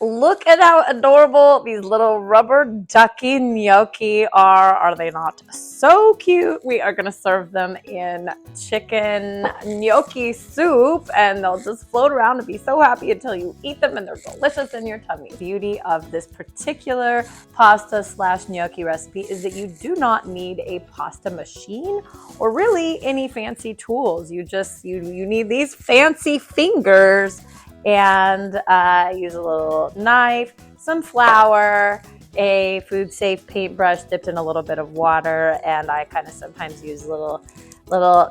Look at how adorable these little rubber ducky gnocchi are. Are they not so cute? We are going to serve them in chicken gnocchi soup, and they'll just float around and be so happy until you eat them, and they're delicious in your tummy. The beauty of this particular pasta slash gnocchi recipe is that you do not need a pasta machine or really any fancy tools. You need these fancy fingers and use a little knife, some flour, a food safe paintbrush dipped in a little bit of water, and I kind of sometimes use little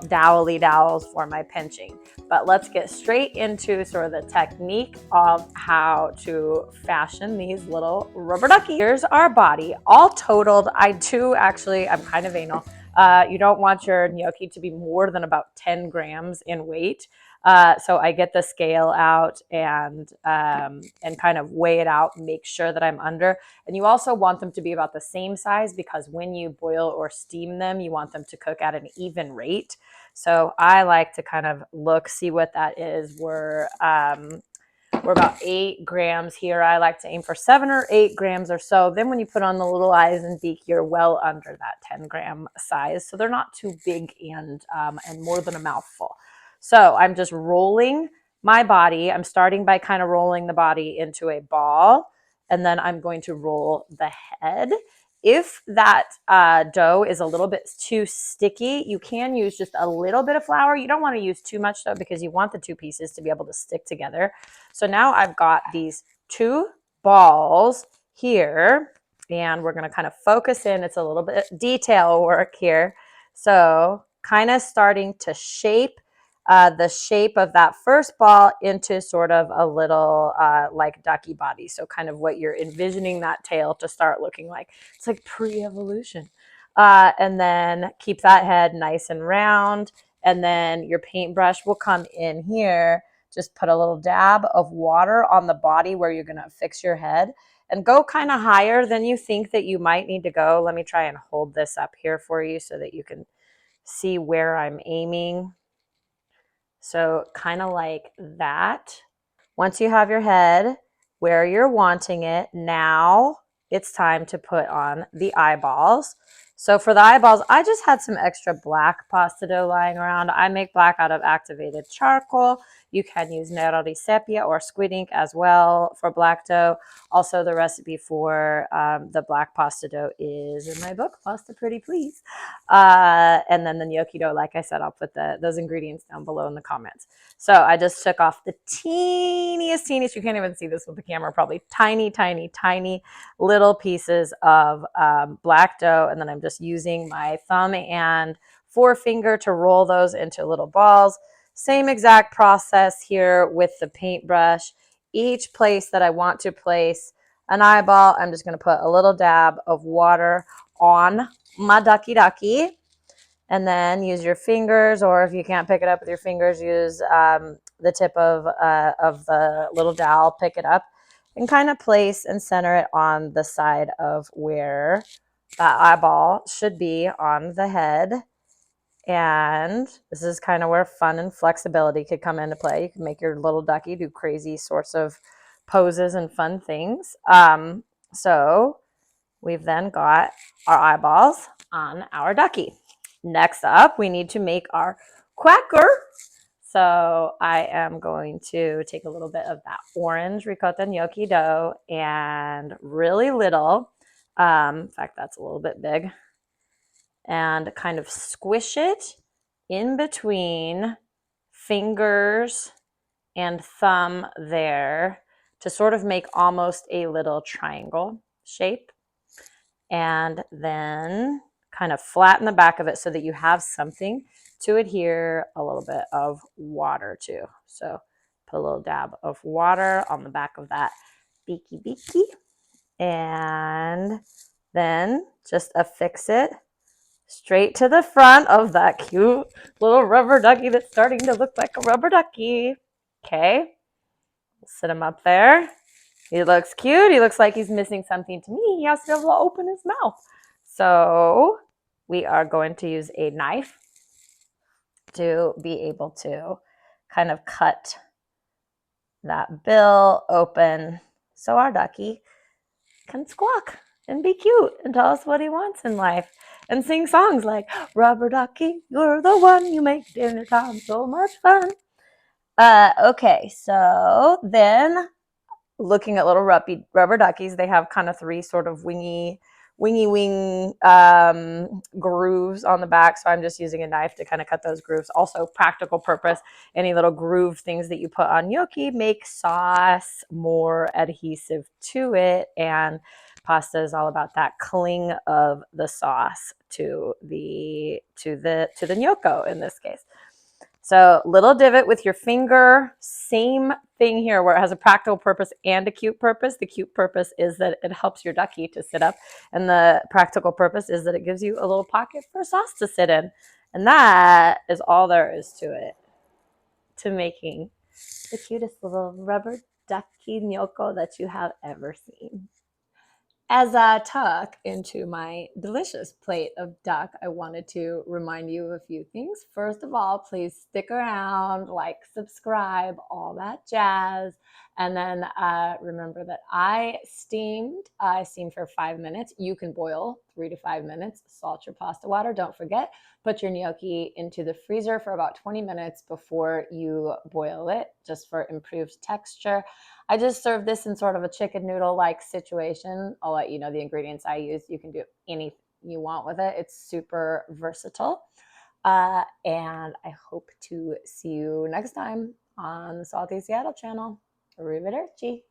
dowely dowels for my pinching. But let's get straight into sort of the technique of how to fashion these little rubber duckies. Here's our body, all totaled. I'm kind of anal. You don't want your gnocchi to be more than about 10 grams in weight. So I get the scale out and kind of weigh it out, make sure that I'm under. And you also want them to be about the same size because when you boil or steam them, you want them to cook at an even rate. So I like to kind of see what that is. We're about 8 grams here. I like to aim for 7 or 8 grams or so. Then when you put on the little eyes and beak, you're well under that 10 gram size. So they're not too big and more than a mouthful. So I'm just rolling my body. I'm starting by kind of rolling the body into a ball, and then I'm going to roll the head. If that dough is a little bit too sticky, you can use just a little bit of flour. You don't want to use too much though, because you want the two pieces to be able to stick together. So now I've got these 2 balls here, and we're going to kind of focus in. It's a little bit detail work here. So kind of starting to shape the shape of that first ball into sort of a little like ducky body. So kind of what you're envisioning that tail to start looking like. It's like pre-evolution. And then keep that head nice and round. And then your paintbrush will come in here. Just put a little dab of water on the body where you're going to fix your head. And go kind of higher than you think that you might need to go. Let me try and hold this up here for you so that you can see where I'm aiming. So kind of like that. Once you have your head where you're wanting it, now it's time to put on the eyeballs. So for the eyeballs, I just had some extra black pasta dough lying around. I make black out of activated charcoal. You can use nero di sepia or squid ink as well for black dough. Also, the recipe for the black pasta dough is in my book, Pasta Pretty Please. And then the gnocchi dough, like I said, I'll put those ingredients down below in the comments. So I just took off the teeniest, you can't even see this with the camera, probably tiny little pieces of black dough. And then I'm just using my thumb and forefinger to roll those into little balls. Same exact process here with the paintbrush. Each place that I want to place an eyeball, I'm just going to put a little dab of water on my ducky. And then use your fingers, or if you can't pick it up with your fingers, use the tip of the little dowel, pick it up, and kind of place and center it on the side of where that eyeball should be on the head. And this is kind of where fun and flexibility could come into play. You can make your little ducky do crazy sorts of poses and fun things. So we've then got our eyeballs on our ducky. Next up, we need to make our cracker. So I am going to take a little bit of that orange ricotta gnocchi dough and really little, in fact, that's a little bit big, and kind of squish it in between fingers and thumb there to sort of make almost a little triangle shape. And then kind of flatten the back of it so that you have something to adhere a little bit of water to. So put a little dab of water on the back of that beaky. And then just affix it straight to the front of that cute little rubber ducky that's starting to look like a rubber ducky. Okay, sit him up there. He looks cute. He looks like he's missing something to me. He has to be able to open his mouth. So we are going to use a knife to be able to kind of cut that bill open so our ducky can squawk and be cute and tell us what he wants in life and sing songs like, rubber ducky, you're the one, you make dinner time so much fun. Okay, so then looking at little rubber duckies, they have kind of three sort of wingy wing grooves on the back. So I'm just using a knife to kind of cut those grooves. Also practical purpose, any little groove things that you put on gnocchi make sauce more adhesive to it, and pasta is all about that cling of the sauce to the gnocco in this case. So little divot with your finger, same thing here where it has a practical purpose and a cute purpose. The cute purpose is that it helps your ducky to sit up, and the practical purpose is that it gives you a little pocket for sauce to sit in. And that is all there is to it, to making the cutest little rubber ducky gnocco that you have ever seen. As I tuck into my delicious plate of duck, I wanted to remind you of a few things. First of all, please stick around, like, subscribe, all that jazz. And then remember that I steamed for 5 minutes. You can boil 3 to 5 minutes. Salt your pasta water. Don't forget, put your gnocchi into the freezer for about 20 minutes before you boil it, just for improved texture. I just served this in sort of a chicken noodle-like situation. I'll let you know the ingredients I use. You can do anything you want with it. It's super versatile. And I hope to see you next time on the Salty Seattle channel. Arrivederci.